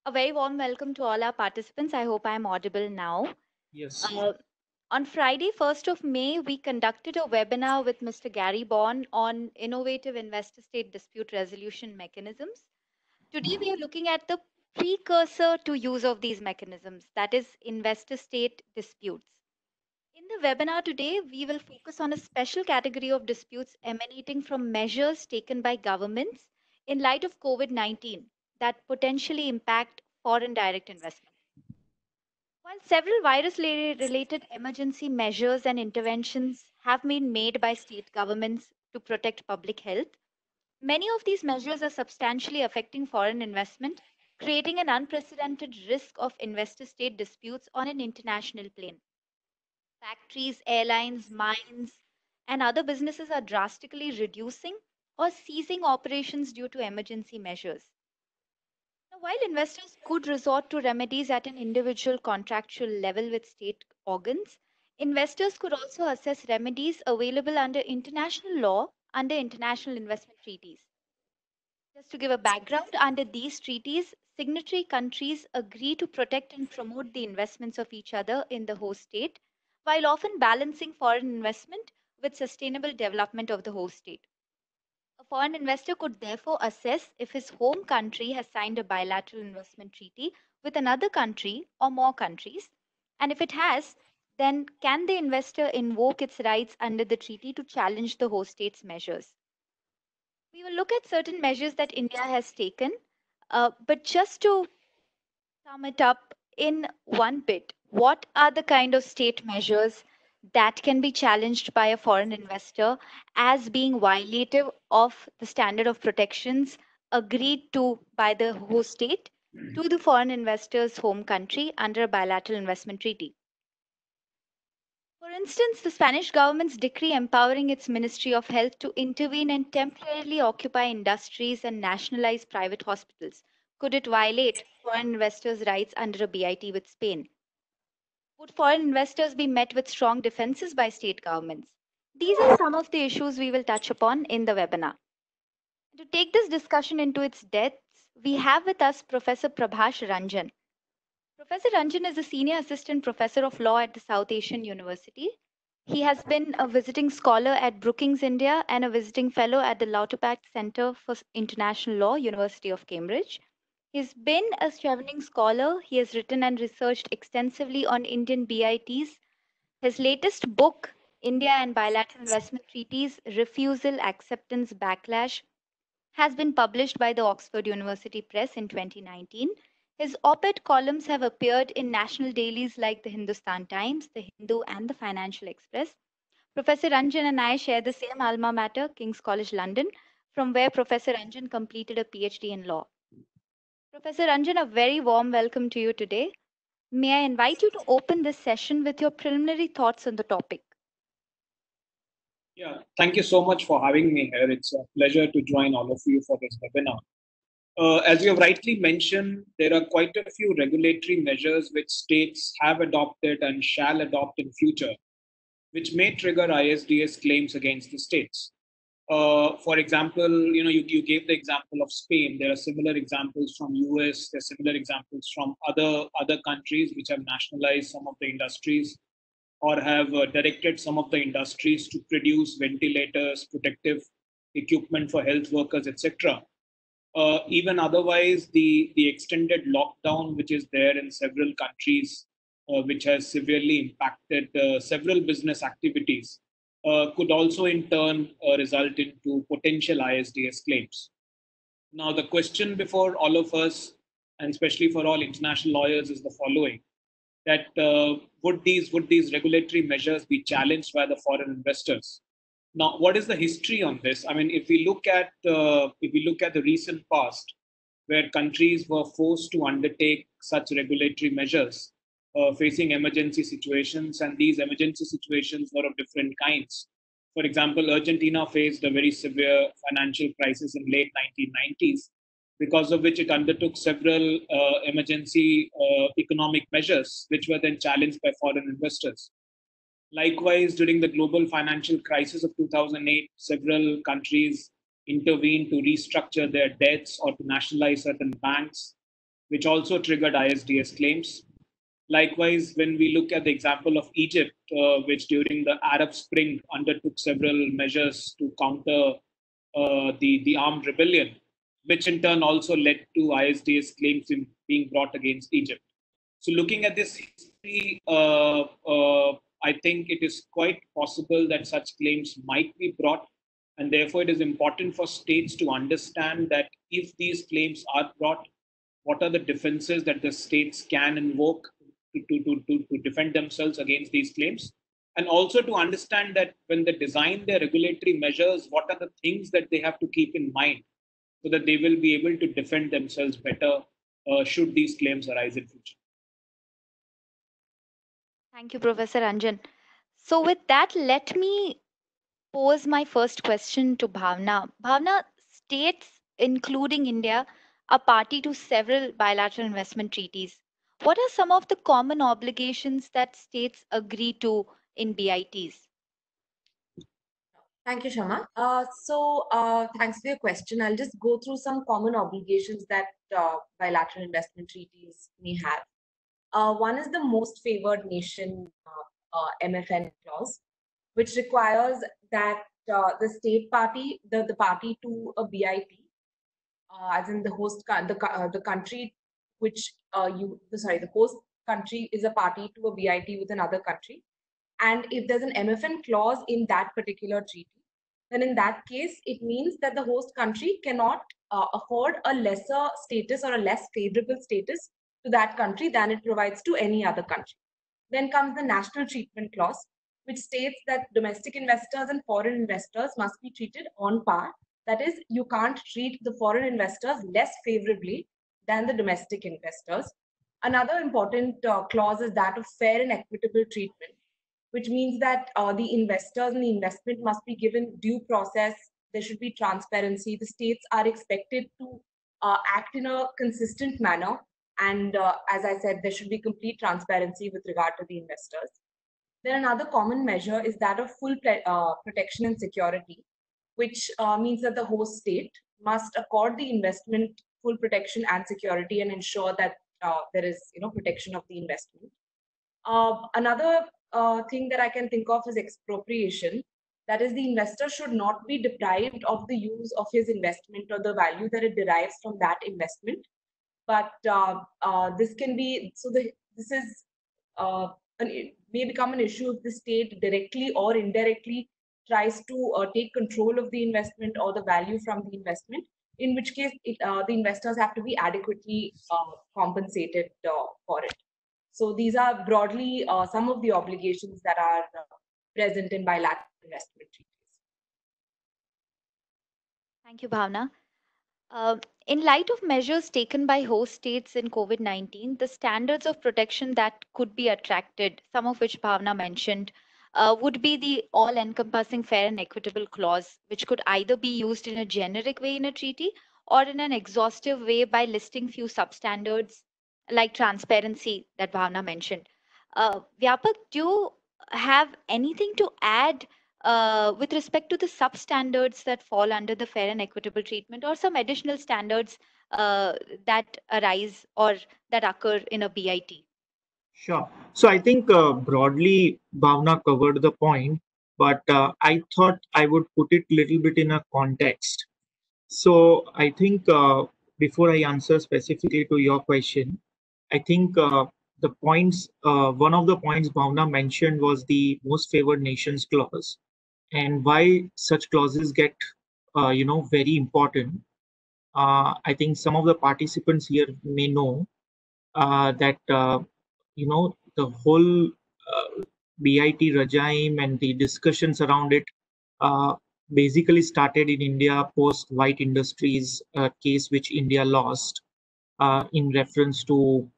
A very warm welcome to all our participants. I hope I am audible now. Yes. Uh, on Friday, 1st of May, we conducted a webinar with Mr. Gary Bourne on innovative investor state dispute resolution mechanisms. Today, we are looking at the precursor to use of these mechanisms, that is, investor state disputes. In the webinar today, we will focus on a special category of disputes emanating from measures taken by governments in light of COVID-19 that potentially impact foreign direct investment. While several virus related emergency measures and interventions have been made by state governments to protect public health, many of these measures are substantially affecting foreign investment, creating an unprecedented risk of investor state disputes on an international plane. Factories, airlines, mines, and other businesses are drastically reducing or ceasing operations due to emergency measures. Now, while investors could resort to remedies at an individual contractual level with state organs, investors could also assess remedies available under international law under international investment treaties. Just to give a background, under these treaties, signatory countries agree to protect and promote the investments of each other in the host state, while often balancing foreign investment with sustainable development of the host state. A foreign investor could therefore assess if his home country has signed a bilateral investment treaty with another country or more countries, and if it has, then can the investor invoke its rights under the treaty to challenge the host state's measures? We will look at certain measures that India has taken, but just to sum it up in one bit, what are the kind of state measures that can be challenged by a foreign investor as being violative of the standard of protections agreed to by the host state to the foreign investor's home country under a bilateral investment treaty? For instance, the Spanish government's decree empowering its Ministry of Health to intervene and temporarily occupy industries and nationalize private hospitals. Could it violate foreign investors' rights under a BIT with Spain? Would foreign investors be met with strong defenses by state governments? These are some of the issues we will touch upon in the webinar. To take this discussion into its depths, we have with us Professor Prabhash Ranjan. Professor Ranjan is a senior assistant professor of law at the South Asian University. He has been a visiting scholar at Brookings, India, and a visiting fellow at the Lauterpacht Center for International Law, University of Cambridge. He's been a traveling scholar. He has written and researched extensively on Indian BITs. His latest book, India and Bilateral Investment Treaties Refusal, Acceptance, Backlash, has been published by the Oxford University Press in 2019. His op ed columns have appeared in national dailies like the Hindustan Times, the Hindu, and the Financial Express. Professor Ranjan and I share the same alma mater, King's College London, from where Professor Ranjan completed a PhD in law. Professor Ranjan, a very warm welcome to you today. May I invite you to open this session with your preliminary thoughts on the topic? Yeah, thank you so much for having me here. It's a pleasure to join all of you for this webinar. As you have rightly mentioned, there are quite a few regulatory measures which states have adopted and shall adopt in future, which may trigger ISDS claims against the states. For example, you gave the example of Spain. There are similar examples from US. There are similar examples from other countries which have nationalized some of the industries or have directed some of the industries to produce ventilators, protective equipment for health workers, etc. Even otherwise, the extended lockdown, which is there in several countries, which has severely impacted several business activities, could also in turn result into potential ISDS claims. Now, the question before all of us, and especially for all international lawyers, is the following: that would these regulatory measures be challenged by the foreign investors? Now, what is the history on this? I mean, if we look at the recent past, where countries were forced to undertake such regulatory measures, facing emergency situations, and these emergency situations were of different kinds. For example, Argentina faced a very severe financial crisis in late 1990s, because of which it undertook several emergency economic measures, which were then challenged by foreign investors. Likewise, during the global financial crisis of 2008, several countries intervened to restructure their debts or to nationalize certain banks, which also triggered ISDS claims. Likewise, when we look at the example of Egypt, which during the Arab Spring undertook several measures to counter the armed rebellion, which in turn also led to ISDS claims being brought against Egypt. So, looking at this history, I think it is quite possible that such claims might be brought, and therefore it is important for states to understand that if these claims are brought, what are the defenses that the states can invoke to defend themselves against these claims, and also to understand that when they design their regulatory measures, what are the things that they have to keep in mind so that they will be able to defend themselves better should these claims arise in future. Thank you, Professor Anjan. So, with that, let me pose my first question to Bhavna. Bhavna, states, including India, are party to several bilateral investment treaties. What are some of the common obligations that states agree to in BITs? Thank you, Shama. Thanks for your question. I'll just go through some common obligations that bilateral investment treaties may have. One is the most favored nation MFN clause, which requires that the state party, the party to a BIT, as in the the country which the host country is a party to a BIT with another country, and if there's an MFN clause in that particular treaty, then in that case, it means that the host country cannot afford a lesser status or a less favorable status to that country than it provides to any other country. Then comes the national treatment clause, which states that domestic investors and foreign investors must be treated on par. That is, you can't treat the foreign investors less favorably than the domestic investors. Another important clause is that of fair and equitable treatment, which means that the investors and the investment must be given due process. There should be transparency. The states are expected to act in a consistent manner. And as I said, there should be complete transparency with regard to the investors. Then another common measure is that of full protection and security, which means that the host state must accord the investment full protection and security and ensure that there is protection of the investment. Another thing that I can think of is expropriation. That is, the investor should not be deprived of the use of his investment or the value that it derives from that investment. But this can be this is it may become an issue if the state directly or indirectly tries to take control of the investment or the value from the investment, in which case the investors have to be adequately compensated for it. So these are broadly some of the obligations that are present in bilateral investment treaties. Thank you, Bhavna. In light of measures taken by host states in COVID-19, the standards of protection that could be attracted, some of which Bhavna mentioned, would be the all encompassing fair and equitable clause, which could either be used in a generic way in a treaty or in an exhaustive way by listing few substandards like transparency that Bhavna mentioned. Vyapak, do you have anything to add with respect to the substandards that fall under the fair and equitable treatment, or some additional standards that arise or that occur in a BIT? Sure. So I think broadly Bhavna covered the point, but I thought I would put it a little bit in a context. So I think before I answer specifically to your question, I think the points, one of the points Bhavna mentioned was the most favored nations clause, and why such clauses get, very important. I think some of the participants here may know that the whole BIT regime and the discussions around it basically started in India post White Industries case, which India lost in reference to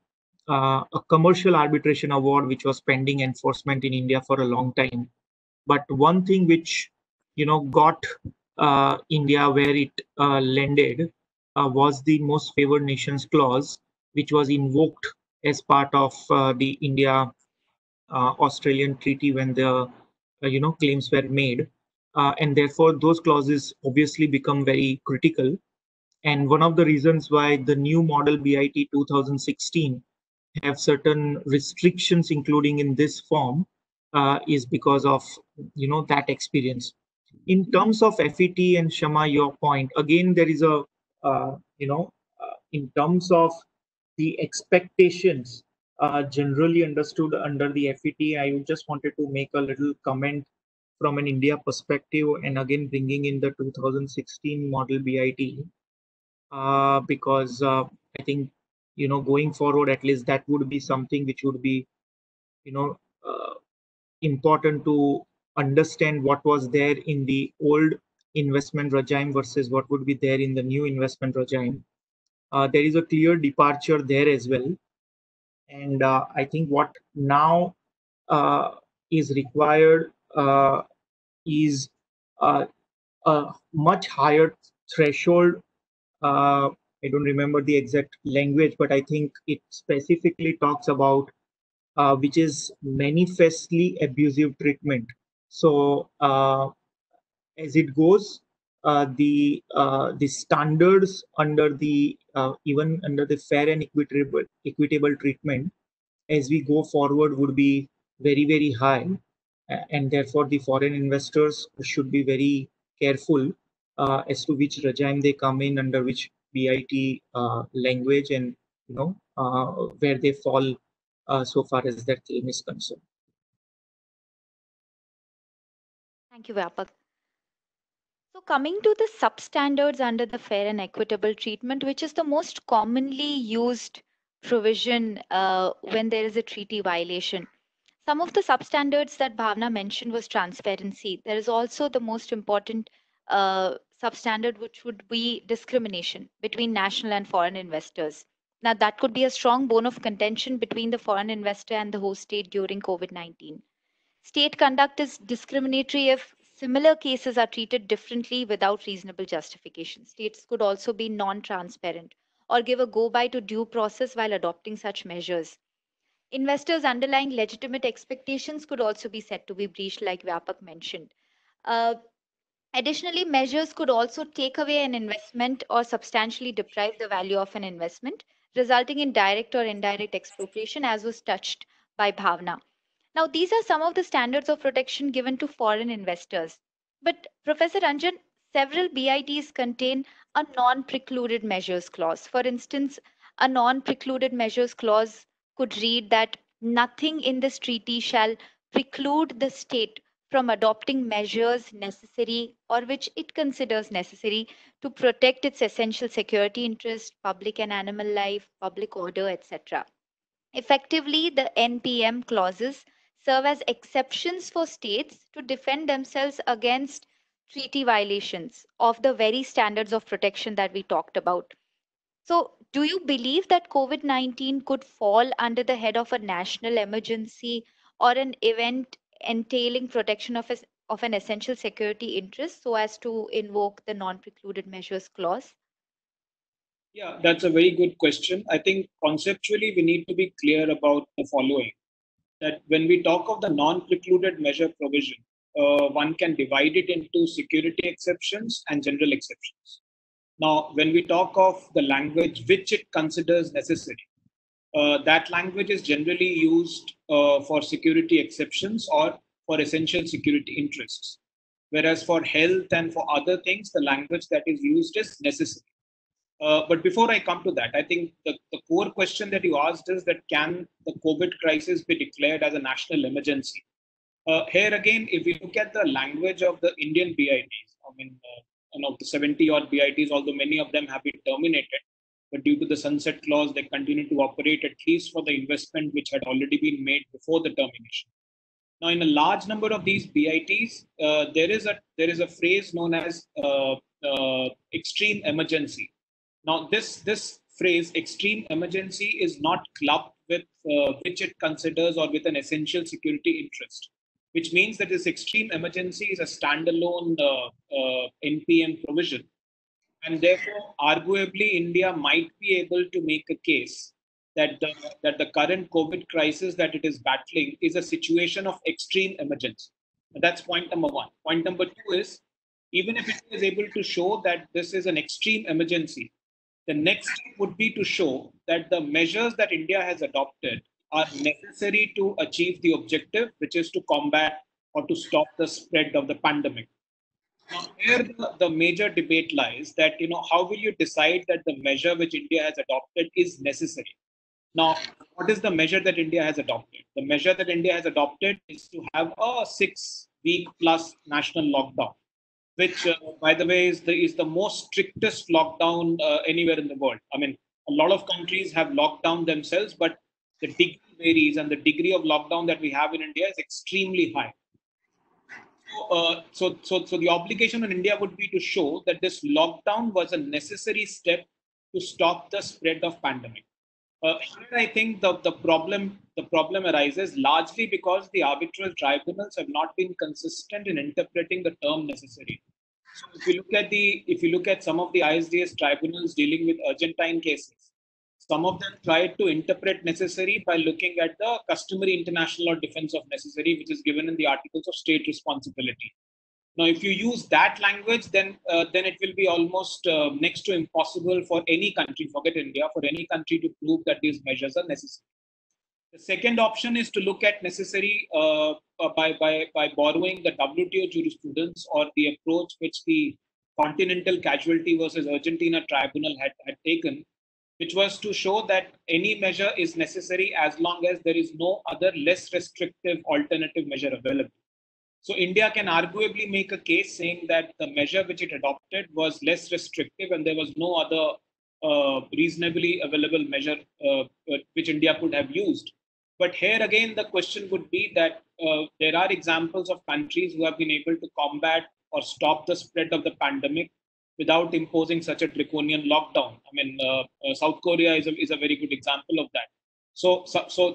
a commercial arbitration award which was pending enforcement in India for a long time. But one thing which got India where it landed was the most favored nations clause, which was invoked as part of the India Australian treaty when the claims were made, and therefore those clauses obviously become very critical. And one of the reasons why the new model BIT 2016 have certain restrictions, including in this form, is because of that experience. In terms of FET and Shama, your point again, there is a in terms of the expectations generally understood under the FET. I just wanted to make a little comment from an India perspective, and again bringing in the 2016 model BIT, because I think going forward, at least that would be something which would be important to understand what was there in the old investment regime versus what would be there in the new investment regime. There is a clear departure there as well, and I think what now is required is a much higher threshold. I don't remember the exact language, but I think it specifically talks about which is manifestly abusive treatment. So as it goes, the standards under the even under the fair and equitable treatment as we go forward would be very, very high, and therefore the foreign investors should be very careful as to which regime they come in, under which BIT language, and where they fall so far as that claim is concerned. Thank you, Vyapak. So coming to the substandards under the fair and equitable treatment, which is the most commonly used provision when there is a treaty violation. Some of the substandards that Bhavna mentioned was transparency. There is also the most important substandard, which would be discrimination between national and foreign investors. Now, that could be a strong bone of contention between the foreign investor and the host state during COVID-19. State conduct is discriminatory if similar cases are treated differently without reasonable justification. States could also be non-transparent or give a go-by to due process while adopting such measures. Investors' underlying legitimate expectations could also be said to be breached, like Vyapak mentioned. Uh, Additionally, measures could also take away an investment or substantially deprive the value of an investment, resulting in direct or indirect expropriation, as was touched by Bhavna. Now, these are some of the standards of protection given to foreign investors. But, Professor Ranjan, several BITs contain a non precluded measures clause. For instance, a non precluded measures clause could read that nothing in this treaty shall preclude the state from adopting measures necessary or which it considers necessary to protect its essential security interest, public and animal life, public order, etc. Effectively, the NPM clauses serve as exceptions for states to defend themselves against treaty violations of the very standards of protection that we talked about. So, do you believe that COVID-19 could fall under the head of a national emergency or an event entailing protection of an essential security interest so as to invoke the non precluded measures clause? Yeah, that's a very good question. I think conceptually we need to be clear about the following, that when we talk of the non-precluded measure provision, one can divide it into security exceptions and general exceptions. Now, when we talk of the language which it considers necessary, that language is generally used for security exceptions or for essential security interests. Whereas for health and for other things, the language that is used is necessary. But before I come to that, I think the core question that you asked is that can the COVID crisis be declared as a national emergency? Here again, if you look at the language of the Indian BITs, I mean, the 70 odd BITs, although many of them have been terminated, but due to the sunset clause, they continue to operate at least for the investment which had already been made before the termination. Now, in a large number of these BITs, there is a phrase known as extreme emergency. Now, this phrase extreme emergency is not clubbed with which it considers or with an essential security interest, which means that this extreme emergency is a standalone NPM provision. And therefore, arguably, India might be able to make a case that the current COVID crisis that it is battling is a situation of extreme emergency. That's point number one. Point number two is Even if India is able to show that this is an extreme emergency, the next step would be to show that the measures that India has adopted are necessary to achieve the objective, which is to combat or to stop the spread of the pandemic. Now, here the major debate lies that, how will you decide that the measure which India has adopted is necessary? Now, what is the measure that India has adopted? The measure that India has adopted is to have a 6-week plus national lockdown, which, by the way, is the most strictest lockdown anywhere in the world. I mean, a lot of countries have locked down themselves, but the degree varies, and the degree of lockdown that we have in India is extremely high. So the obligation on India would be to show that this lockdown was a necessary step to stop the spread of pandemic. Here, I think the problem arises largely because the arbitral tribunals have not been consistent in interpreting the term necessary. So if you look at some of the ISDS tribunals dealing with Argentine cases, some of them tried to interpret necessary by looking at the customary international law defense of necessary, which is given in the Articles of State Responsibility. Now, if you use that language, then it will be almost next to impossible for any country, forget India, for any country to prove that these measures are necessary. The second option is to look at necessary by borrowing the WTO jurisprudence or the approach which the Continental Casualty versus Argentina Tribunal had taken, which was to show that any measure is necessary as long as there is no other less restrictive alternative measure available. So India can arguably make a case saying that the measure which it adopted was less restrictive and there was no other reasonably available measure which India could have used. But here again, the question would be that there are examples of countries who have been able to combat or stop the spread of the pandemic without imposing such a draconian lockdown. I mean, South Korea is a very good example of that. So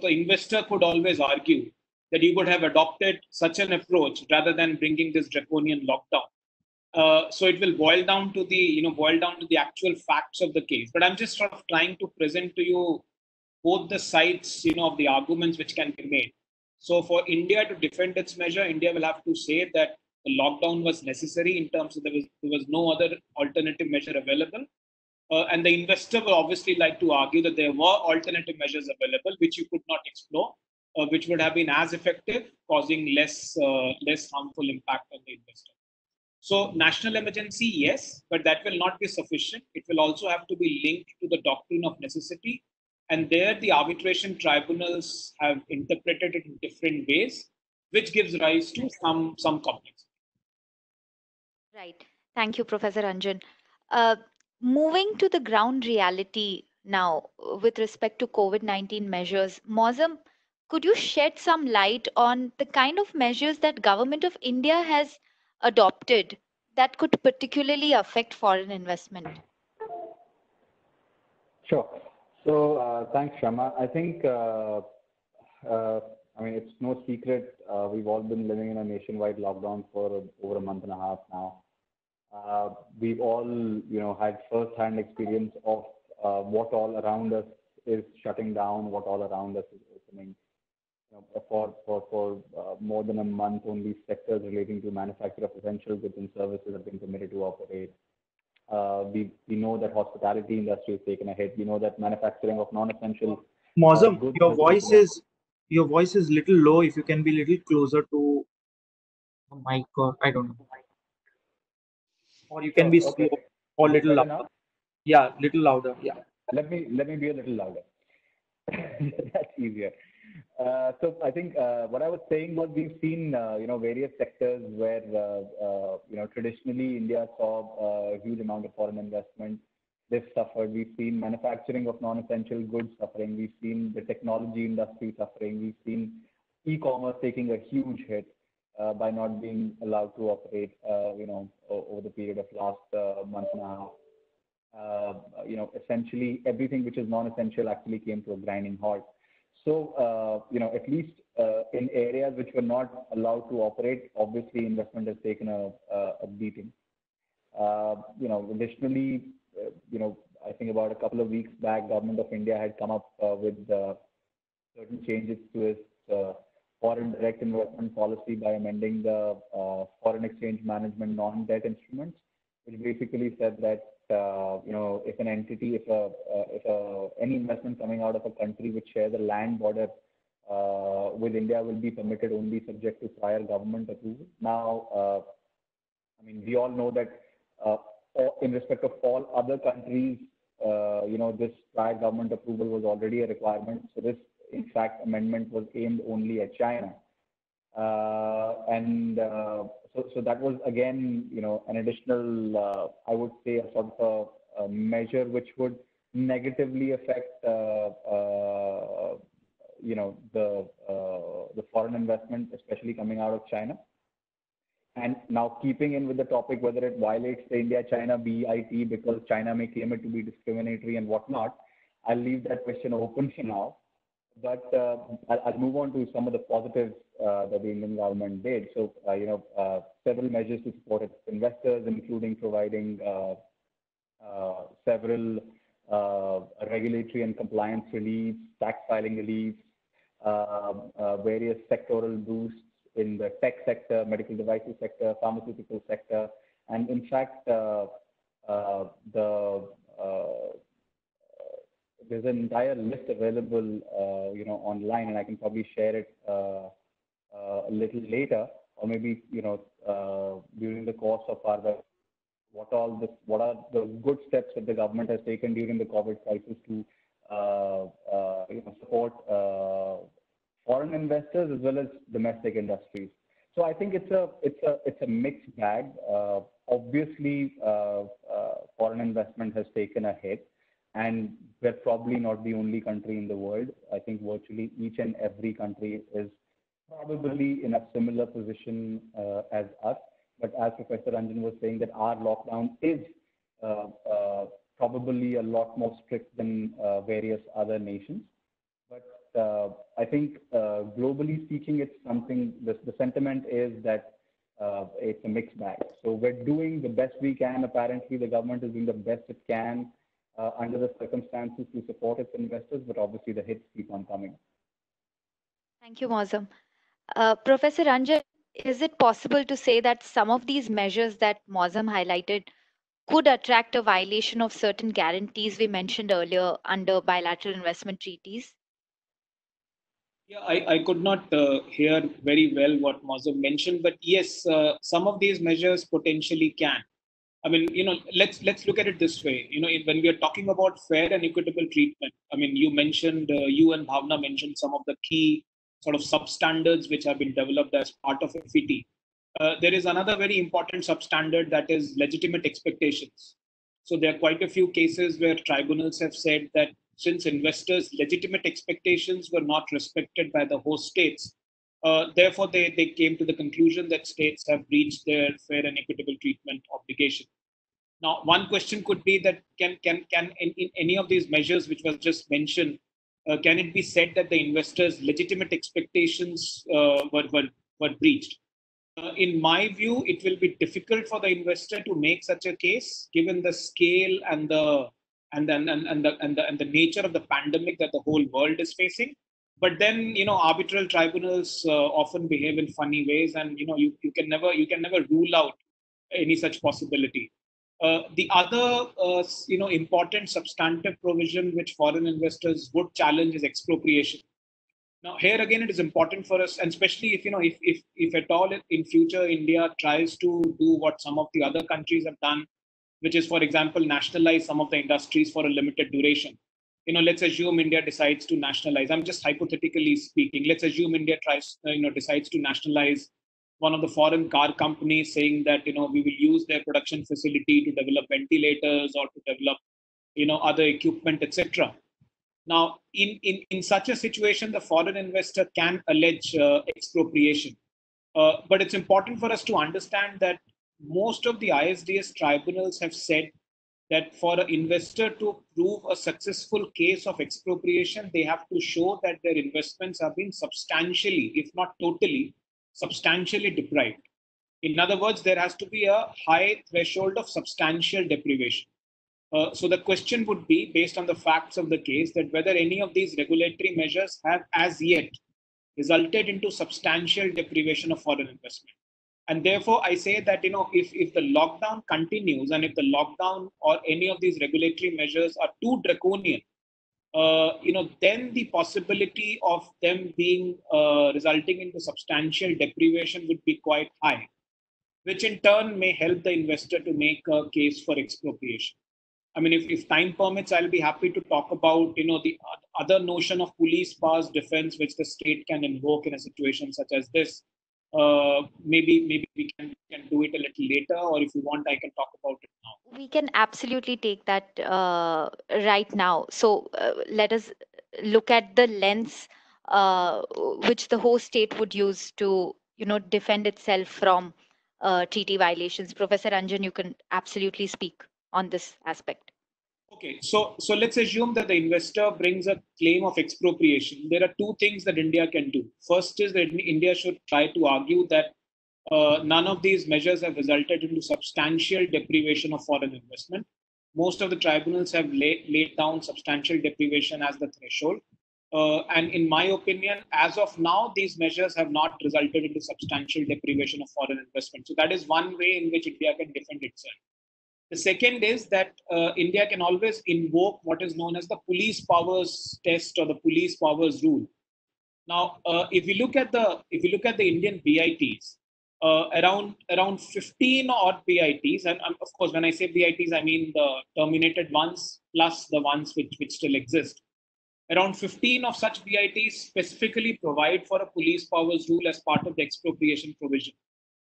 the investor could always argue that you would have adopted such an approach rather than bringing this draconian lockdown. So it will boil down to the actual facts of the case. But I'm just sort of trying to present to you both the sides, of the arguments which can be made. So for India to defend its measure, India will have to say that the lockdown was necessary in terms of there was no other alternative measure available. And the investor will obviously like to argue that there were alternative measures available which you could not explore, which would have been as effective, causing less harmful impact on the investor. So national emergency, yes, but that will not be sufficient. It will also have to be linked to the doctrine of necessity. And there the arbitration tribunals have interpreted it in different ways, which gives rise to some complexity. Right. Thank you, Professor Anjan. Uh, Moving to the ground reality now with respect to COVID-19 measures, Mozam, could you shed some light on the kind of measures that Government of India has adopted that could particularly affect foreign investment? Sure. So thanks, Shama. I think, I mean, it's no secret we've all been living in a nationwide lockdown for over a month and a half now. We've all, had first-hand experience of what all around us is shutting down, what all around us is opening. For more than a month, only sectors relating to manufacture of essential goods and services have been permitted to operate. We know that hospitality industry has taken a hit. We know that manufacturing of non-essential Mozam, goods your voice is little low. If you can be little closer to a mic, or I don't know, or you can be slow okay. or Is it little better louder. now? Yeah, little louder. Yeah. Let me be a little louder. That's easier. So I think what I was saying was we've seen various sectors where traditionally India saw a huge amount of foreign investment. They've suffered. We've seen manufacturing of non-essential goods suffering. We've seen the technology industry suffering. We've seen e-commerce taking a huge hit by not being allowed to operate. Over the period of last month and a half. Essentially everything which is non-essential actually came to a grinding halt. So, at least in areas which were not allowed to operate, obviously investment has taken a beating. Additionally, I think about a couple of weeks back, Government of India had come up with certain changes to its foreign direct investment policy by amending the foreign exchange management non-debt instruments, which basically said that if an entity, if any investment coming out of a country which shares a land border with India will be permitted only subject to prior government approval. Now, I mean, we all know that in respect of all other countries, this prior government approval was already a requirement. So this, in fact, amendment was aimed only at China. So that was again, an additional, I would say, a sort of a measure which would negatively affect, the foreign investment, especially coming out of China. And now, keeping in with the topic, whether it violates the India-China BIT because China may claim it to be discriminatory and whatnot, I'll leave that question open for now. But I'll move on to some of the positives that the Indian government did. So, several measures to support its investors, including providing several regulatory and compliance reliefs, tax filing reliefs, various sectoral boosts in the tech sector, medical devices sector, pharmaceutical sector, and in fact, there's an entire list available, online, and I can probably share it a little later, or maybe during the course of our what are the good steps that the government has taken during the COVID crisis to support foreign investors as well as domestic industries. So I think it's a mixed bag. Obviously, foreign investment has taken a hit, and we're probably not the only country in the world. I think virtually each and every country is probably in a similar position as us. But as Professor Ranjan was saying, that our lockdown is probably a lot more strict than various other nations. But I think globally speaking, it's something, the sentiment is that it's a mixed bag. So we're doing the best we can. Apparently, the government is doing the best it can under the circumstances to support its investors, but obviously the hits keep on coming. Thank you, Mozam. Professor Ranjan, is it possible to say that some of these measures that Mozam highlighted could attract a violation of certain guarantees we mentioned earlier under bilateral investment treaties? Yeah, I could not hear very well what Mozam mentioned, but yes, some of these measures potentially can. I mean, let's look at it this way. When we are talking about fair and equitable treatment, I mean, you and Bhavna mentioned some of the key sort of substandards which have been developed as part of FET. There is another very important substandard, that is legitimate expectations. So there are quite a few cases where tribunals have said that since investors' legitimate expectations were not respected by the host states, therefore they came to the conclusion that states have breached their fair and equitable treatment obligation. Now, one question could be that can in any of these measures which was just mentioned, can it be said that the investors' legitimate expectations were breached? In my view, it will be difficult for the investor to make such a case, given the scale and the nature of the pandemic that the whole world is facing. But then, arbitral tribunals often behave in funny ways, and you can never rule out any such possibility. The other important substantive provision which foreign investors would challenge is expropriation. Now, here again, it is important for us, and especially if at all in future India tries to do what some of the other countries have done, which is, for example, nationalize some of the industries for a limited duration. Let's assume India decides to nationalize. I'm just hypothetically speaking. Let's assume India decides to nationalize one of the foreign car companies, saying that we will use their production facility to develop ventilators or to develop other equipment, etc. Now, in such a situation, the foreign investor can allege expropriation. But it's important for us to understand that most of the ISDS tribunals have said that for an investor to prove a successful case of expropriation, they have to show that their investments have been substantially, if not totally, substantially deprived. In other words, there has to be a high threshold of substantial deprivation. So the question would be, based on the facts of the case, that whether any of these regulatory measures have as yet resulted into substantial deprivation of foreign investment. And therefore, I say that, if the lockdown continues and if the lockdown or any of these regulatory measures are too draconian, then the possibility of them being resulting into substantial deprivation would be quite high, which in turn may help the investor to make a case for expropriation. I mean, if time permits, I'll be happy to talk about, the other notion of police powers defense, which the state can invoke in a situation such as this. Maybe we can do it a little later, or if you want, I can talk about it now. We can absolutely take that right now. So let us look at the lens which the host state would use to, defend itself from treaty violations. Professor Anjan, you can absolutely speak on this aspect. Okay, so let's assume that the investor brings a claim of expropriation. There are two things that India can do. First is that India should try to argue that none of these measures have resulted into substantial deprivation of foreign investment. Most of the tribunals have laid down substantial deprivation as the threshold. And in my opinion, as of now, these measures have not resulted into substantial deprivation of foreign investment. So that is one way in which India can defend itself. The second is that India can always invoke what is known as the police powers test or the police powers rule. Now, if you look at the Indian BITs, around 15 odd BITs, and of course, when I say BITs, I mean the terminated ones plus the ones which still exist. Around 15 of such BITs specifically provide for a police powers rule as part of the expropriation provision.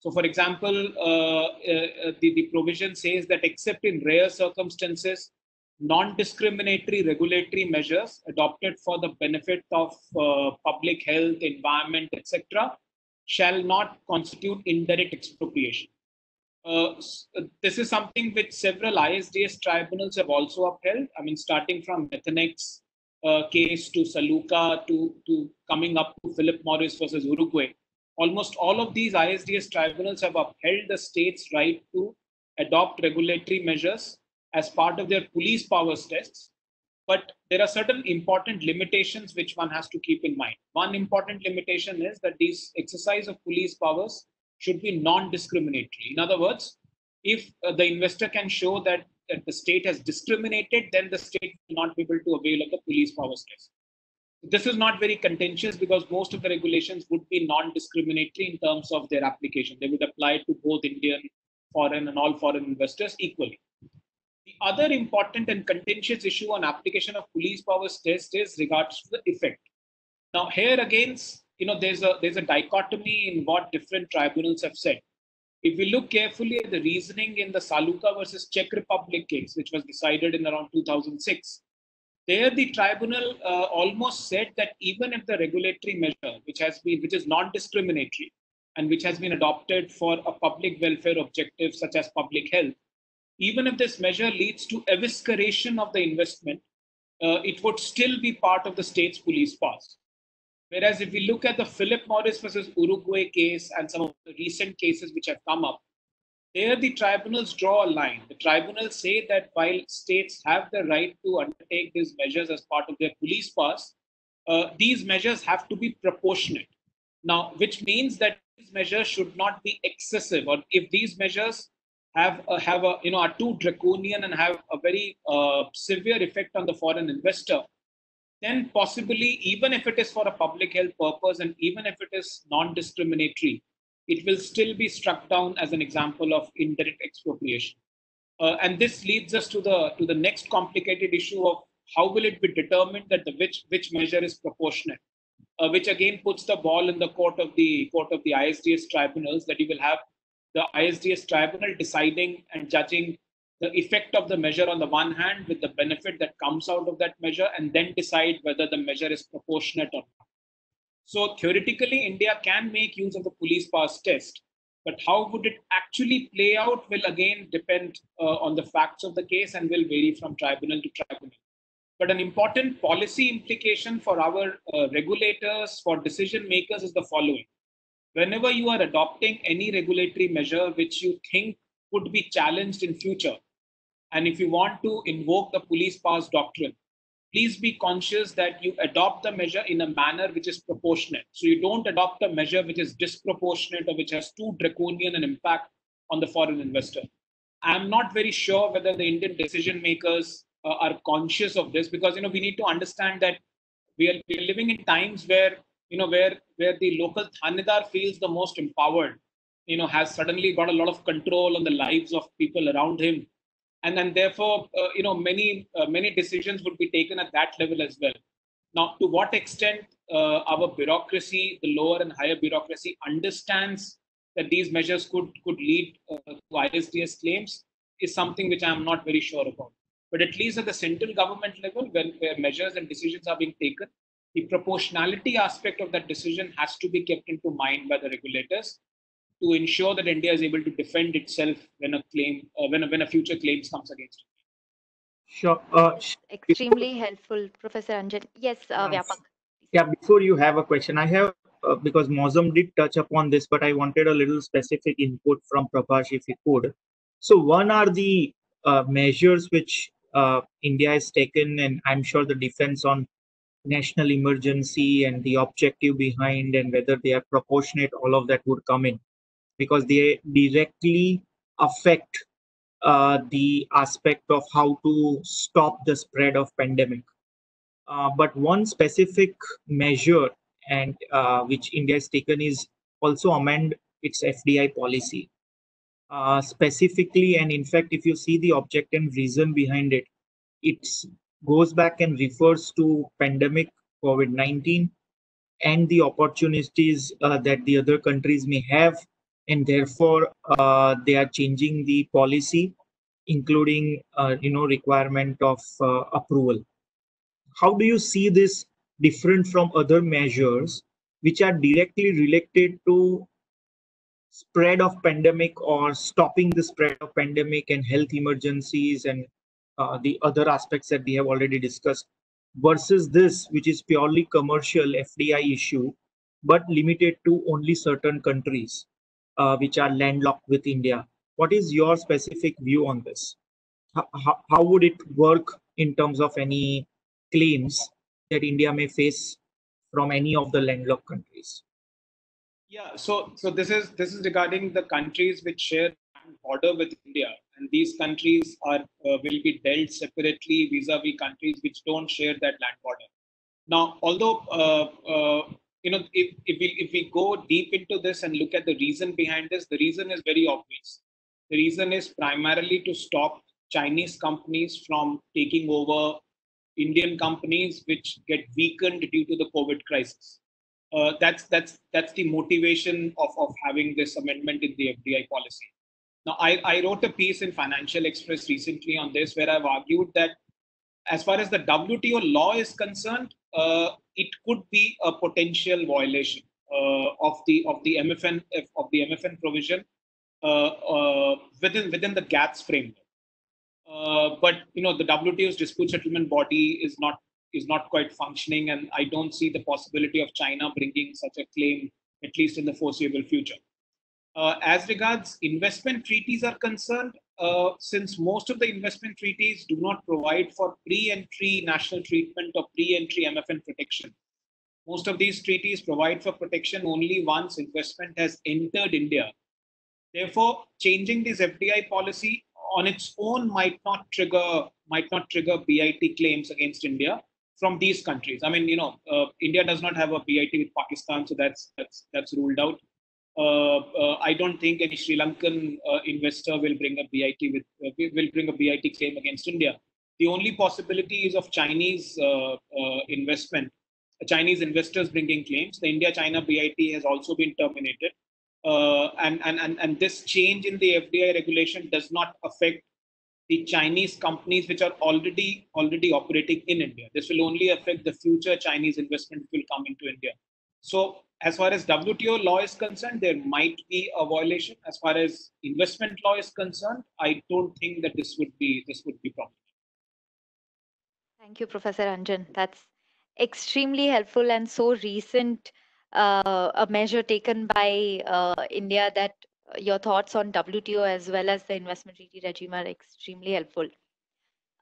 So, for example, the provision says that except in rare circumstances, non-discriminatory regulatory measures adopted for the benefit of public health, environment, etc., shall not constitute indirect expropriation. This is something which several ISDS tribunals have also upheld. I mean, starting from Methanex case to Saluka to coming up to Philip Morris versus Uruguay. Almost all of these ISDS tribunals have upheld the state's right to adopt regulatory measures as part of their police powers tests. But there are certain important limitations which one has to keep in mind. One important limitation is that these exercise of police powers should be non-discriminatory. In other words, if the investor can show that the state has discriminated, then the state will not be able to avail of the police powers test. This is not very contentious because most of the regulations would be non-discriminatory in terms of their application. They would apply to both Indian, foreign, and all foreign investors equally. The other important and contentious issue on application of police powers test is regards to the effect. Now, here again, there's a dichotomy in what different tribunals have said. If we look carefully at the reasoning in the Saluka versus Czech Republic case, which was decided in around 2006, there the tribunal almost said that even if the regulatory measure, which is non-discriminatory and which has been adopted for a public welfare objective such as public health, even if this measure leads to evisceration of the investment, it would still be part of the state's police powers. Whereas if we look at the Philip Morris versus Uruguay case and some of the recent cases which have come up, there the tribunals draw a line. The tribunals say that while states have the right to undertake these measures as part of their police powers, these measures have to be proportionate. Now, which means that these measures should not be excessive, or if these measures are too draconian and have a very severe effect on the foreign investor, then possibly, even if it is for a public health purpose and even if it is non-discriminatory, it will still be struck down as an example of indirect expropriation. And this leads us to the next complicated issue of how will it be determined that which measure is proportionate, which again puts the ball in the court of the ISDS tribunals, that you will have the ISDS tribunal deciding and judging the effect of the measure on the one hand with the benefit that comes out of that measure, and then decide whether the measure is proportionate or not. So theoretically, India can make use of the police powers test, but how would it actually play out will again depend on the facts of the case and will vary from tribunal to tribunal. But an important policy implication for our regulators, for decision makers, is the following. Whenever you are adopting any regulatory measure which you think could be challenged in future, and if you want to invoke the police powers doctrine, please be conscious that you adopt the measure in a manner which is proportionate. So you don't adopt a measure which is disproportionate or which has too draconian an impact on the foreign investor. I'm not very sure whether the Indian decision makers are conscious of this, because we need to understand that we are living in times where where the local thanedar feels the most empowered, has suddenly got a lot of control on the lives of people around him, and then therefore many decisions would be taken at that level as well. Now, to what extent our bureaucracy, the lower and higher bureaucracy, understands that these measures could lead to ISDS claims is something which I am not very sure about. But at least at the central government level, where measures and decisions are being taken, the proportionality aspect of that decision has to be kept into mind by the regulators to ensure that India is able to defend itself when a claim, when a future claims comes against it. Sure. That's extremely helpful, Professor Anjan. Yes, Vyapak. Yeah, before you have a question, I have, because Mozam did touch upon this, but I wanted a little specific input from Prabhash if he could. So one are the measures which India has taken, and I'm sure the defense on national emergency and the objective behind and whether they are proportionate, all of that would come in, because they directly affect the aspect of how to stop the spread of pandemic. But one specific measure and which India has taken is also amend its FDI policy. Specifically, and in fact, if you see the object and reason behind it, it goes back and refers to pandemic COVID-19 and the opportunities that the other countries may have, and therefore they are changing the policy, including requirement of approval. How do you see this different from other measures which are directly related to spread of pandemic or stopping the spread of pandemic and health emergencies and the other aspects that we have already discussed, versus this which is purely commercial FDI issue but limited to only certain countries which are landlocked with India? What is your specific view on this? How would it work in terms of any claims that India may face from any of the landlocked countries? Yeah, so this is regarding the countries which share border with India, and these countries are will be dealt separately vis-a-vis countries which don't share that land border. Now, although if we go deep into this and look at the reason behind this, the reason is very obvious. The reason is primarily to stop Chinese companies from taking over Indian companies which get weakened due to the COVID crisis. That's the motivation of having this amendment in the FDI policy. Now, I wrote a piece in Financial Express recently on this, where I've argued that as far as the WTO law is concerned, it could be a potential violation of the MFN provision within the GATS framework. But the WTO's dispute settlement body is not quite functioning, and I don't see the possibility of China bringing such a claim, at least in the foreseeable future. As regards investment treaties are concerned, since most of the investment treaties do not provide for pre-entry national treatment or pre-entry MFN protection, most of these treaties provide for protection only once investment has entered India. Therefore, changing this FDI policy on its own might not trigger BIT claims against India from these countries. I mean, India does not have a BIT with Pakistan, so that's ruled out. I don't think any Sri Lankan investor will bring a BIT claim against India. The only possibility is of Chinese Chinese investors bringing claims. The India-China BIT has also been terminated. And this change in the FDI regulation does not affect the Chinese companies which are already operating in India. This will only affect the future Chinese investment which will come into India. So as far as WTO law is concerned, there might be a violation. As far as investment law is concerned, I don't think that this would be problematic. Thank you, Professor Anjan. That's extremely helpful and so recent a measure taken by India that your thoughts on WTO as well as the investment treaty regime are extremely helpful.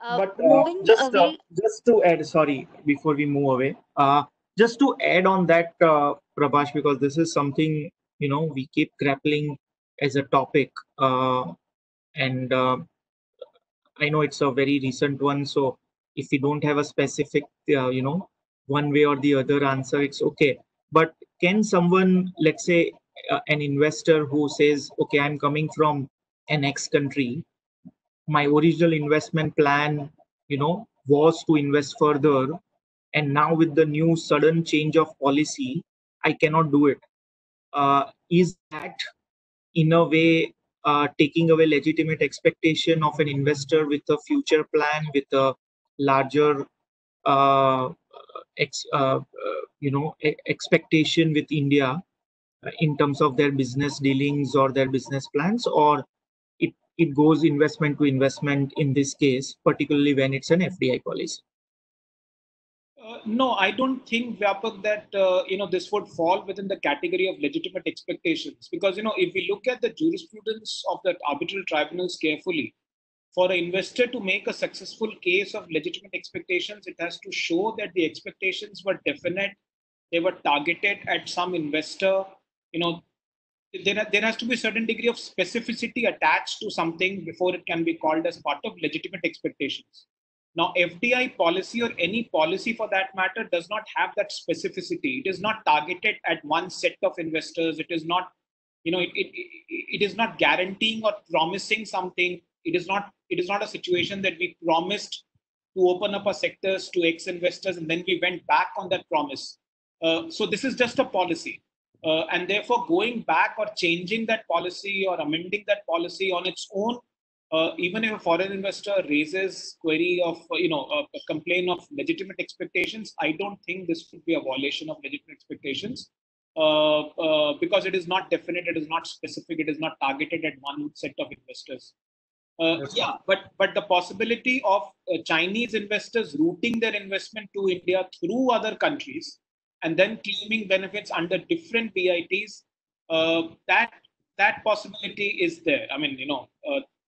But Moving away, just to add, sorry, before we move away, just to add on that, Prabhash, because this is something we keep grappling as a topic, and I know it's a very recent one, so if we don't have a specific, one way or the other answer, it's okay. But can someone, let's say, an investor who says, okay, I'm coming from an X country, my original investment plan, was to invest further, and now with the new sudden change of policy, I cannot do it. Is that in a way taking away legitimate expectation of an investor with a future plan, with a larger expectation with India in terms of their business dealings or their business plans, or it goes investment to investment in this case, particularly when it's an FDI policy? No, I don't think, Vyapak, that this would fall within the category of legitimate expectations, because if we look at the jurisprudence of the arbitral tribunals carefully, for an investor to make a successful case of legitimate expectations, it has to show that the expectations were definite, they were targeted at some investor. There has to be a certain degree of specificity attached to something before it can be called as part of legitimate expectations. Now, FDI policy, or any policy for that matter, does not have that specificity. It is not targeted at one set of investors. It is not, it is not guaranteeing or promising something. It is not a situation that we promised to open up our sectors to X investors and then we went back on that promise. So this is just a policy. And therefore, going back or changing that policy or amending that policy on its own, even if a foreign investor raises query of, a complaint of legitimate expectations, I don't think this would be a violation of legitimate expectations, because it is not definite, it is not specific, it is not targeted at one set of investors. But the possibility of Chinese investors routing their investment to India through other countries and then claiming benefits under different BITs, that possibility is there. I mean,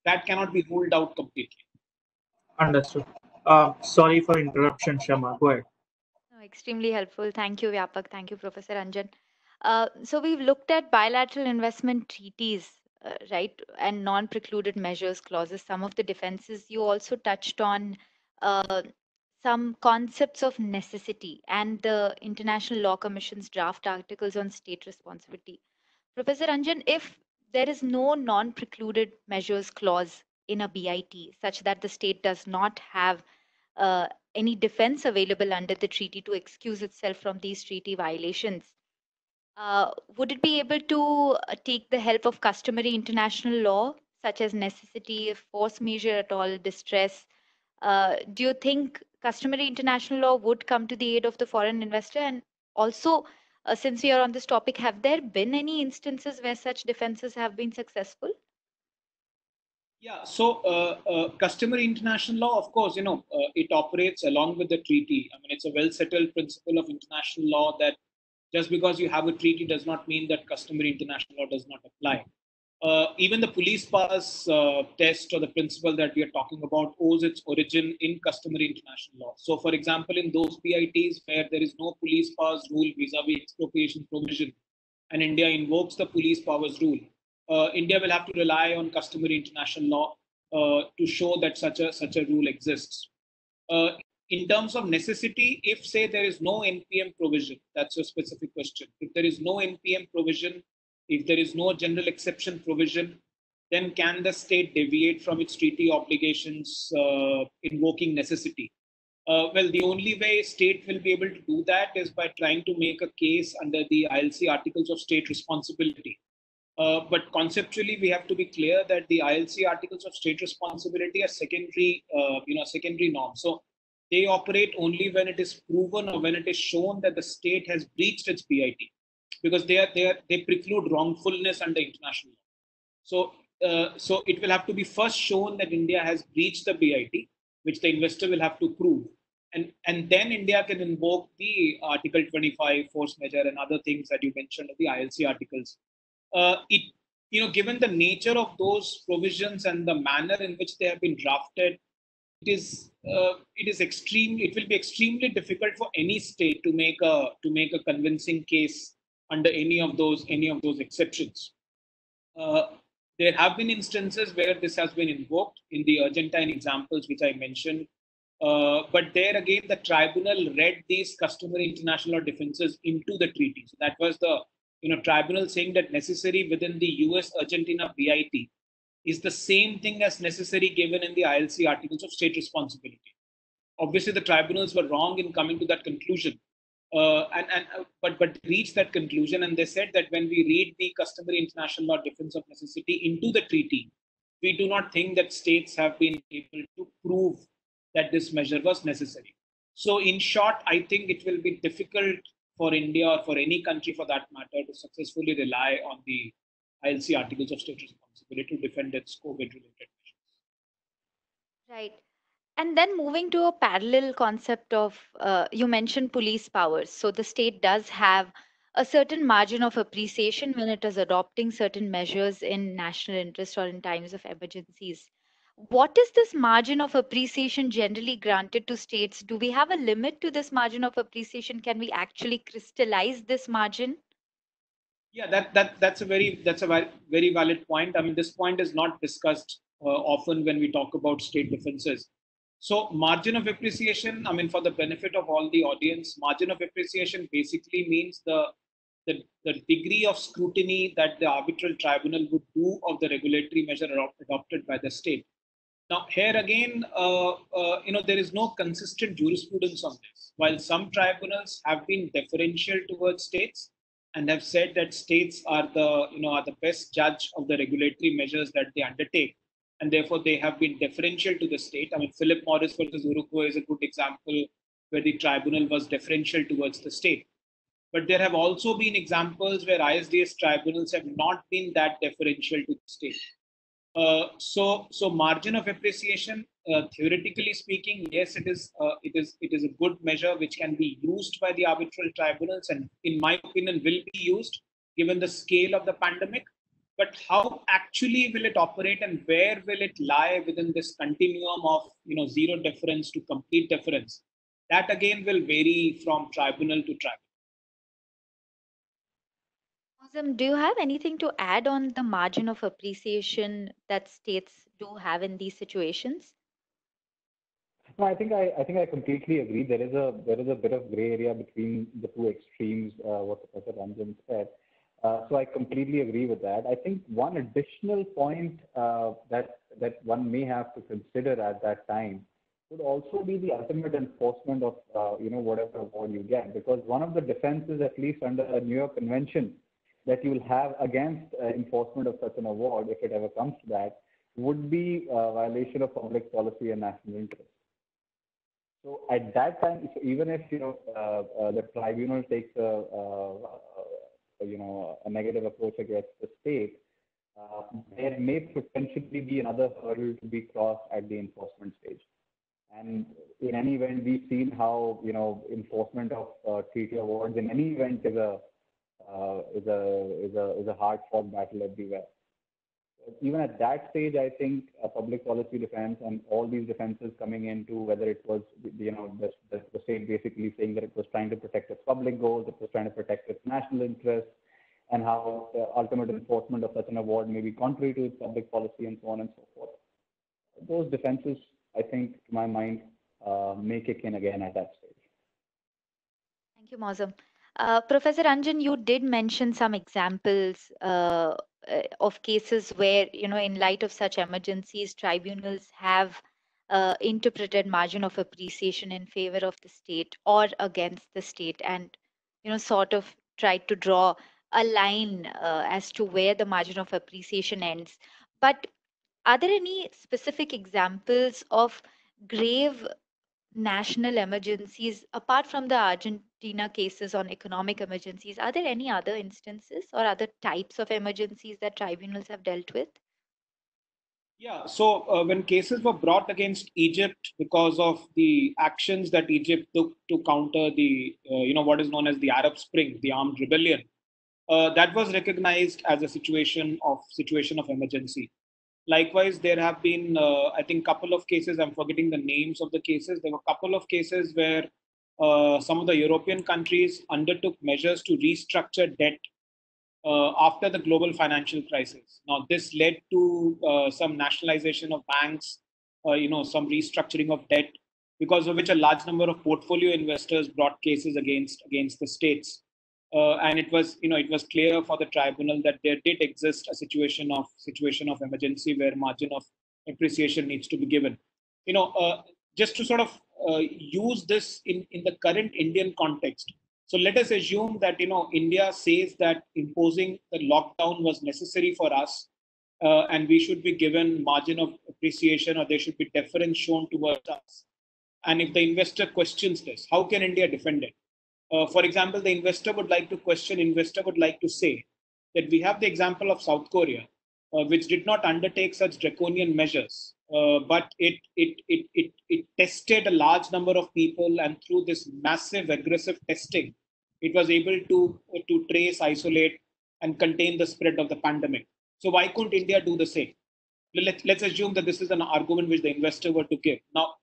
that cannot be ruled out completely. Understood. Sorry for interruption, Shama. Go ahead. no, extremely helpful. Thank you, Vyapak. Thank you, Professor Anjan. So we've looked at bilateral investment treaties, right, and non-precluded measures clauses. Some of the defenses you also touched on. Some concepts of necessity and the International Law Commission's draft articles on state responsibility. Professor Anjan, if there is no non precluded measures clause in a BIT such that the state does not have any defense available under the treaty to excuse itself from these treaty violations, would it be able to take the help of customary international law, such as necessity, force majeure at all, distress? Do you think customary international law would come to the aid of the foreign investor? And also, since we are on this topic, have there been any instances where such defenses have been successful? Yeah, so customary international law, of course, it operates along with the treaty. I mean, it's a well settled principle of international law that just because you have a treaty does not mean that customary international law does not apply. Even the police powers test, or the principle that we are talking about, owes its origin in customary international law. So, for example, in those BITs where there is no police powers rule vis-a-vis expropriation provision, and India invokes the police powers rule, India will have to rely on customary international law to show that such a rule exists. In terms of necessity, if say there is no NPM provision, that's a specific question. If there is no NPM provision, if there is no general exception provision, then can the state deviate from its treaty obligations, invoking necessity? Well, the only way state will be able to do that is by trying to make a case under the ILC Articles of State Responsibility. But conceptually, we have to be clear that the ILC Articles of State Responsibility are secondary norms. So they operate only when it is proven or when it is shown that the state has breached its BIT, because they preclude wrongfulness under international law. So it will have to be first shown that India has breached the BIT, which the investor will have to prove, and then India can invoke the Article 25 force majeure and other things that you mentioned of the ILC articles. Given the nature of those provisions and the manner in which they have been drafted, it will be extremely difficult for any state to make a convincing case under any of those exceptions. Uh, there have been instances where this has been invoked in the Argentine examples which I mentioned. But there again, the tribunal read these customary international law defenses into the treaty. So that was the tribunal saying that necessary within the US Argentina BIT is the same thing as necessary given in the ILC articles of state responsibility. Obviously, the tribunals were wrong in coming to that conclusion, but reached that conclusion, and they said that when we read the customary international law defense of necessity into the treaty, we do not think that states have been able to prove that this measure was necessary. So, in short, I think it will be difficult for India or for any country for that matter to successfully rely on the ILC articles of state responsibility to defend its COVID-related measures. Right. And then moving to a parallel concept of, you mentioned police powers. So the state does have a certain margin of appreciation when it is adopting certain measures in national interest or in times of emergencies. What is this margin of appreciation generally granted to states? Do we have a limit to this margin of appreciation? Can we actually crystallize this margin? Yeah, that's a very valid point. I mean, this point is not discussed often when we talk about state defenses. So, margin of appreciation. I mean, for the benefit of all the audience, margin of appreciation basically means the degree of scrutiny that the arbitral tribunal would do of the regulatory measure adopted by the state. Now, here again, there is no consistent jurisprudence on this. While some tribunals have been deferential towards states and have said that states are the best judge of the regulatory measures that they undertake, and therefore they have been deferential to the state. I mean, Philip Morris versus Uruguay is a good example where the tribunal was deferential towards the state. But there have also been examples where ISDS tribunals have not been that deferential to the state. So margin of appreciation, theoretically speaking, yes, it is a good measure which can be used by the arbitral tribunals, and in my opinion, will be used given the scale of the pandemic. But how actually will it operate, and where will it lie within this continuum of zero deference to complete deference? That again will vary from tribunal to tribunal. Awesome. Do you have anything to add on the margin of appreciation that states do have in these situations? No, I completely agree. There is a bit of gray area between the two extremes. What Professor Ranjan said. So I completely agree with that. I think one additional point that one may have to consider at that time would also be the ultimate enforcement of whatever award you get, because one of the defenses, at least under a New York Convention, that you will have against enforcement of such an award, if it ever comes to that, would be violation of public policy and national interest. So at that time, even if the tribunal takes a negative approach against the state, there may potentially be another hurdle to be crossed at the enforcement stage. And in any event, we've seen how enforcement of treaty awards in any event is a hard-fought battle everywhere. Even at that stage, I think a public policy defense and all these defenses coming into, whether it was the state basically saying that it was trying to protect its public goals, it was trying to protect its national interests, and how the ultimate enforcement of such an award may be contrary to its public policy, and so on and so forth. Those defenses, I think, to my mind, may kick in again at that stage. Thank you, Mozam. Professor Ranjan, you did mention some examples of cases where, in light of such emergencies, tribunals have interpreted margin of appreciation in favor of the state or against the state, and, sort of tried to draw a line as to where the margin of appreciation ends. But are there any specific examples of grave national emergencies apart from the Argentina cases on economic emergencies? Are there any other instances or other types of emergencies that tribunals have dealt with? Yeah, so when cases were brought against Egypt because of the actions that Egypt took to counter the, what is known as the Arab Spring, the armed rebellion, that was recognized as a situation of emergency. Likewise, there have been, I think, couple of cases. I'm forgetting the names of the cases. There were a couple of cases where some of the European countries undertook measures to restructure debt after the global financial crisis. Now, this led to some nationalization of banks, some restructuring of debt, because of which a large number of portfolio investors brought cases against the states. And it was clear for the tribunal that there did exist a situation of emergency where margin of appreciation needs to be given. Just to sort of use this in the current Indian context. So let us assume that India says that imposing the lockdown was necessary for us, and we should be given margin of appreciation, or there should be deference shown towards us. And if the investor questions this, how can India defend it? For example, the investor would like to say that we have the example of South Korea, which did not undertake such draconian measures, but it tested a large number of people, and through this massive aggressive testing, it was able to trace, isolate, and contain the spread of the pandemic. So why couldn't India do the same? Let's assume that this is an argument which the investor were to give. Now,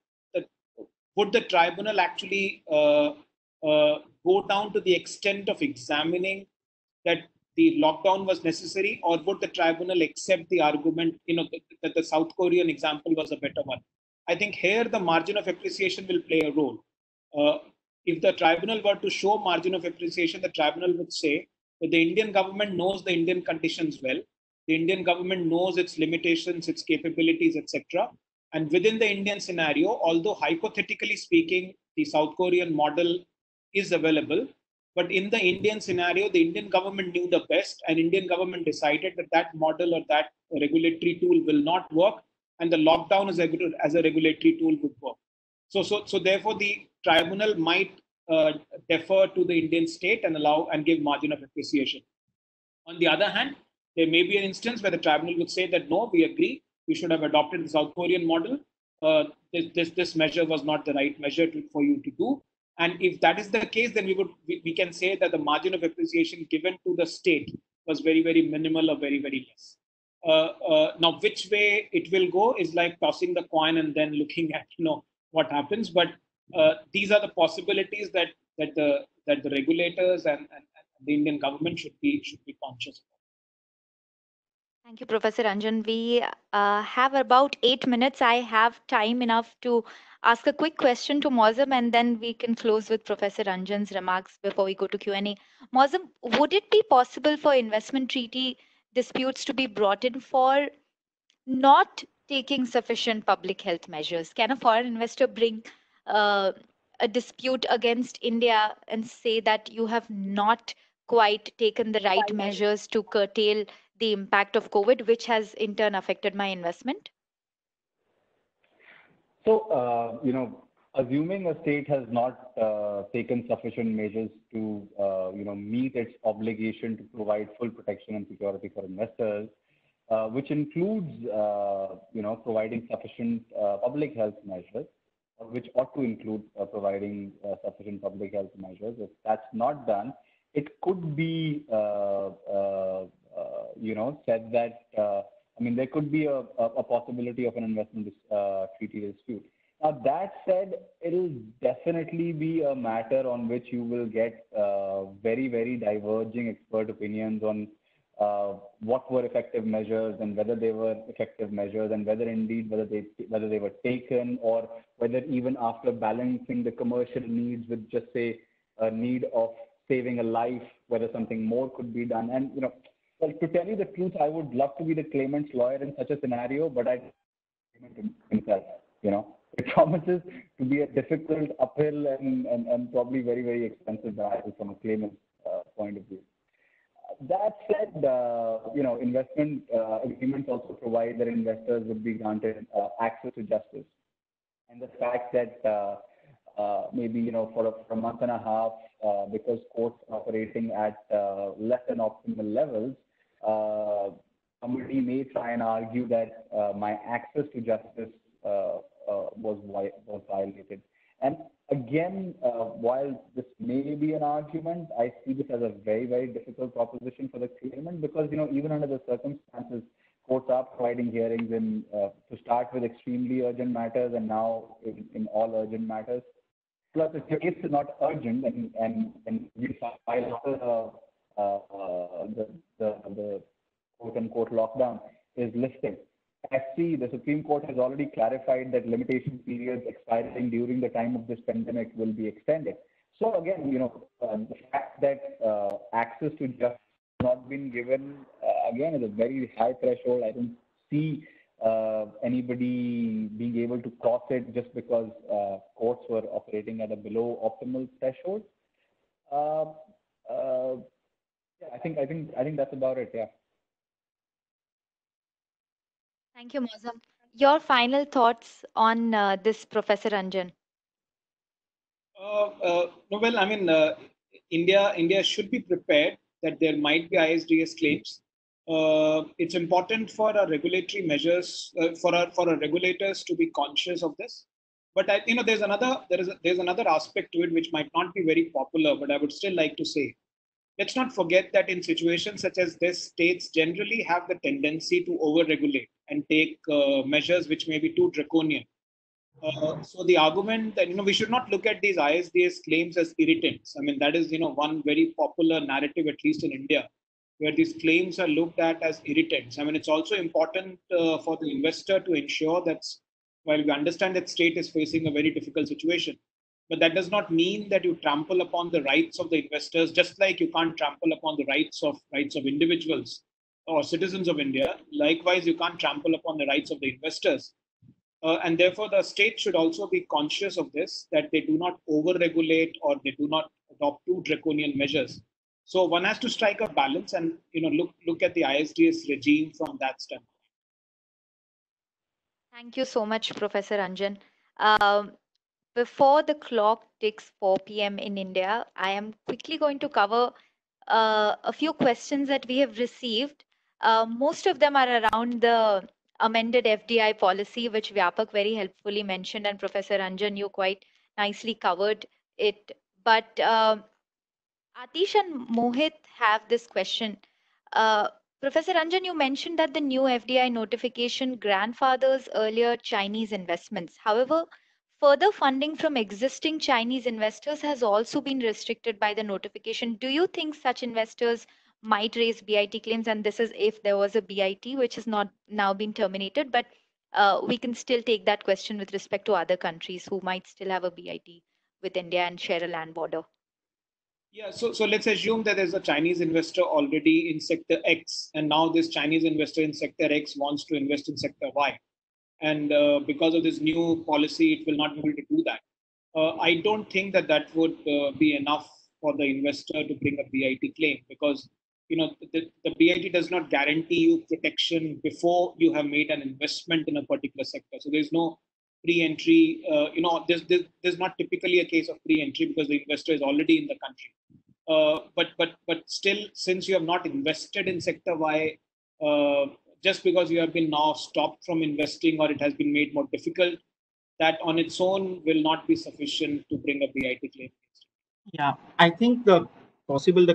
would the tribunal actually go down to the extent of examining that the lockdown was necessary, or would the tribunal accept the argument, that the South Korean example was a better one? I think here the margin of appreciation will play a role. If the tribunal were to show margin of appreciation, the tribunal would say that the Indian government knows the Indian conditions well. The Indian government knows its limitations, its capabilities, etc. And within the Indian scenario, although hypothetically speaking, the South Korean model is available, but in the Indian scenario, the Indian government knew the best, and Indian government decided that that model or that regulatory tool will not work, and the lockdown as a regulatory tool would work. So therefore, the tribunal might defer to the Indian state and allow and give margin of appreciation. On the other hand, there may be an instance where the tribunal would say that no, we agree, we should have adopted the South Korean model. This measure was not the right measure for you to do. And if that is the case, then we can say that the margin of appreciation given to the state was very, very minimal or very, very less. Now, which way it will go is like tossing the coin and then looking at what happens. But these are the possibilities that the regulators and the Indian government should be conscious of. Thank you, Professor Ranjan. We have about 8 minutes. I have time enough to ask a quick question to Mozam, and then we can close with Professor Ranjan's remarks before we go to Q&A. Mozam, would it be possible for investment treaty disputes to be brought in for not taking sufficient public health measures? Can a foreign investor bring a dispute against India and say that you have not quite taken the right measures to curtail the impact of COVID, which has in turn affected my investment? So, assuming a state has not taken sufficient measures to, meet its obligation to provide full protection and security for investors, which includes, providing sufficient public health measures, which ought to include providing sufficient public health measures. If that's not done, it could be, said that, there could be a possibility of an investment treaty dispute. Now, that said, it will definitely be a matter on which you will get very, very diverging expert opinions on what were effective measures and whether they were effective measures, and whether they were taken, or whether even after balancing the commercial needs with just say a need of saving a life, whether something more could be done. And well, to tell you the truth, I would love to be the claimant's lawyer in such a scenario, but I himself, it promises to be a difficult uphill and probably very, very expensive battle from a claimant's point of view. That said, investment agreements also provide that investors would be granted access to justice. And the fact that maybe, for a month and a half, because courts are operating at less than optimal levels, somebody may try and argue that my access to justice was violated. And again, while this may be an argument, I see this as a very, very difficult proposition for the claimant, because even under the circumstances, courts are providing hearings in to start with extremely urgent matters and now in all urgent matters. Plus, if your case is not urgent and you file after the quote unquote lockdown is lifted. As the Supreme Court has already clarified that limitation periods expiring during the time of this pandemic will be extended. So again, the fact that access to justice has not been given again is a very high threshold. I don't see anybody being able to cross it just because courts were operating at a below optimal threshold. Yeah, I think that's about it. Yeah. Thank you, Mozam. Your final thoughts on this, Professor Ranjan? No, well, I mean, India should be prepared that there might be ISDS claims. It's important for our regulatory measures, for our regulators to be conscious of this. But there's another aspect to it which might not be very popular, but I would still like to say. Let's not forget that in situations such as this, states generally have the tendency to over-regulate and take measures which may be too draconian. So the argument that we should not look at these ISDS claims as irritants. I mean, that is one very popular narrative, at least in India, where these claims are looked at as irritants. I mean, it's also important for the investor to ensure that while we understand that state is facing a very difficult situation, but that does not mean that you trample upon the rights of the investors, just like you can't trample upon the rights of individuals or citizens of India. Likewise, you can't trample upon the rights of the investors. And therefore, the state should also be conscious of this, that they do not over-regulate or they do not adopt too draconian measures. So one has to strike a balance and look at the ISDS regime from that standpoint. Thank you so much, Professor Ranjan. Before the clock ticks 4 p.m. in India, I am quickly going to cover a few questions that we have received. Most of them are around the amended FDI policy, which Vyapak very helpfully mentioned, and Professor Ranjan, you quite nicely covered it. But Atish and Mohit have this question. Professor Ranjan, you mentioned that the new FDI notification grandfathers earlier Chinese investments. However, further funding from existing Chinese investors has also been restricted by the notification. Do you think such investors might raise BIT claims? And this is if there was a BIT, which has not now been terminated, but we can still take that question with respect to other countries who might still have a BIT with India and share a land border. Yeah, so let's assume that there's a Chinese investor already in sector X, and now this Chinese investor in sector X wants to invest in sector Y. And because of this new policy, it will not be able to do that. I don't think that would be enough for the investor to bring a BIT claim, because the BIT does not guarantee you protection before you have made an investment in a particular sector. So there's no pre-entry. There's not typically a case of pre-entry because the investor is already in the country. But still, since you have not invested in sector Y, just because you have been now stopped from investing or it has been made more difficult, that on its own will not be sufficient to bring a BIT claim. Yeah, I think the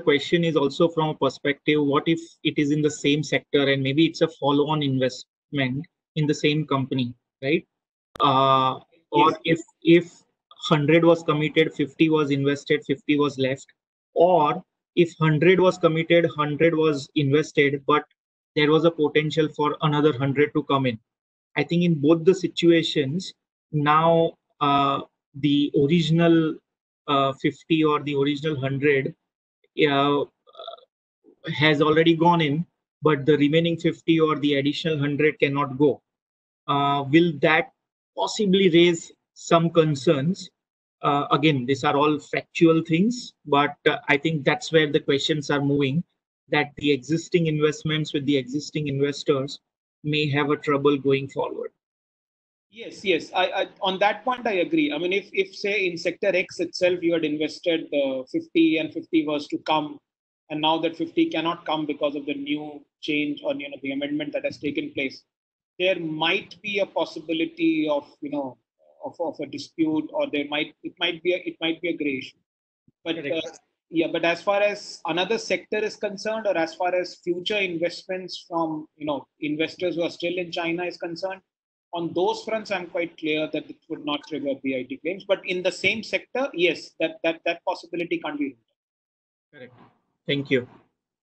question is also from a perspective, what if it is in the same sector and maybe it's a follow-on investment in the same company, right? Or if 100 was committed, 50 was invested, 50 was left, or if 100 was committed, 100 was invested, but there was a potential for another 100 to come in. I think in both the situations, now the original 50 or the original 100 has already gone in, but the remaining 50 or the additional 100 cannot go. Will that possibly raise some concerns? Again, these are all factual things, but I think that's where the questions are moving, that the existing investments with the existing investors may have a trouble going forward. Yes. I on that point I agree. I mean, if say in sector X itself you had invested 50 and 50 was to come, and now that 50 cannot come because of the new change or the amendment that has taken place, there might be a possibility of of a dispute, or it might be a gray issue. But Yeah, but as far as another sector is concerned, or as far as future investments from investors who are still in China is concerned, on those fronts, I'm quite clear that it would not trigger BIT claims. But in the same sector, yes, that possibility can't be ruled out. Correct. Thank you.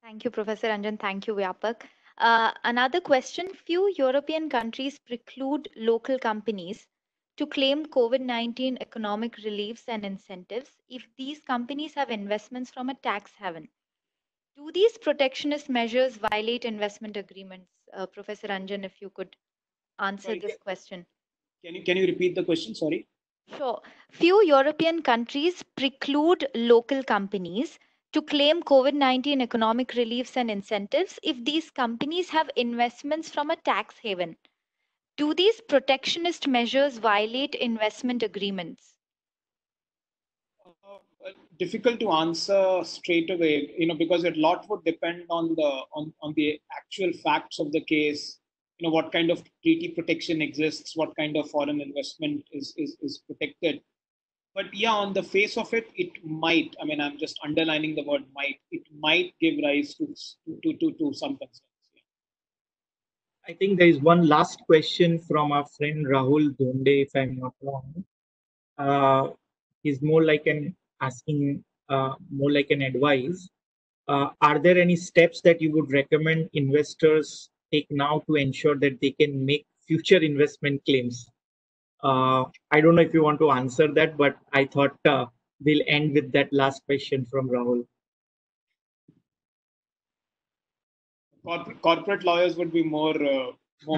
Thank you, Professor Ranjan. Thank you, Vyapak. Another question. Few European countries preclude local companies to claim COVID-19 economic reliefs and incentives if these companies have investments from a tax haven. Do these protectionist measures violate investment agreements? Professor Ranjan, if you could answer Sorry, this question. Can you repeat the question? Sorry. Sure. Few European countries preclude local companies to claim COVID-19 economic reliefs and incentives if these companies have investments from a tax haven. Do these protectionist measures violate investment agreements? Difficult to answer straight away, because a lot would depend on the actual facts of the case. What kind of treaty protection exists, what kind of foreign investment is protected. But yeah, on the face of it, it might. I mean, I'm just underlining the word might. It might give rise to some concerns. I think there is one last question from our friend Rahul Donde, if I'm not wrong. He's more like an asking, more like an advice. Are there any steps that you would recommend investors take now to ensure that they can make future investment claims? I don't know if you want to answer that, but I thought we'll end with that last question from Rahul. Corporate lawyers would be more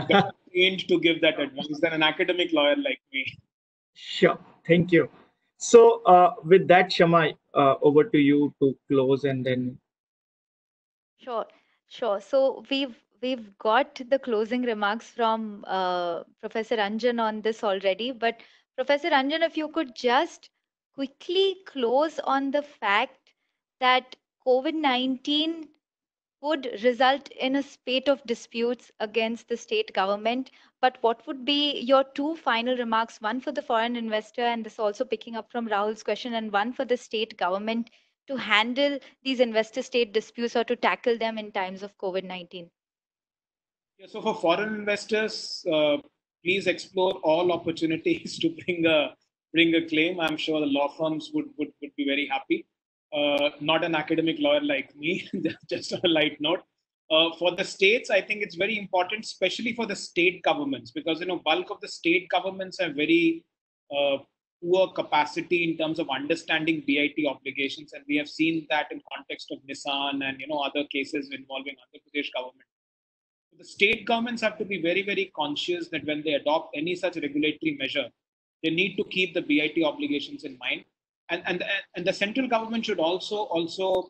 better trained to give that advice than an academic lawyer like me. Sure. Thank you. So with that, Shama, over to you to close and then. Sure, sure. So we've got the closing remarks from Professor Ranjan on this already, but Professor Ranjan, if you could just quickly close on the fact that COVID-19 would result in a spate of disputes against the state government. But what would be your two final remarks? One for the foreign investor, and this also picking up from Rahul's question, and one for the state government to handle these investor state disputes or to tackle them in times of COVID-19? Yeah, so for foreign investors, please explore all opportunities to bring a claim. I'm sure the law firms would be very happy. Not an academic lawyer like me, just on a light note. For the states, I think it's very important, especially for the state governments, because bulk of the state governments have very poor capacity in terms of understanding BIT obligations, and we have seen that in context of Nissan and other cases involving Andhra Pradesh government. The state governments have to be very, very conscious that when they adopt any such regulatory measure, they need to keep the BIT obligations in mind. And the central government should also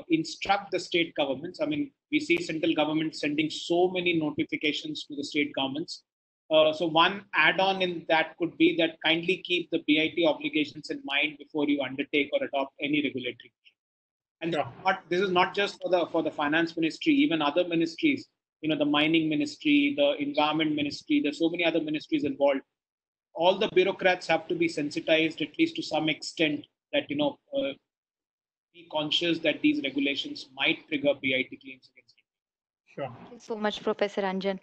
instruct the state governments. I mean, we see central government sending so many notifications to the state governments. So one add-on in that could be that kindly keep the BIT obligations in mind before you undertake or adopt any regulatory measure. And Sure. this is not just for the finance ministry, even other ministries. The mining ministry, the environment ministry. There's so many other ministries involved. All the bureaucrats have to be sensitized, at least to some extent, that be conscious that these regulations might trigger BIT claims against it. Sure. Thank you so much, Professor Ranjan.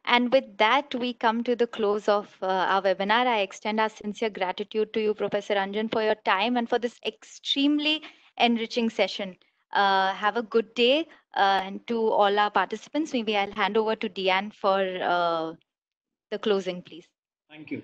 And with that, we come to the close of our webinar. I extend our sincere gratitude to you, Professor Ranjan, for your time and for this extremely enriching session. Have a good day, and to all our participants. Maybe I'll hand over to Deanne for the closing, please. Thank you.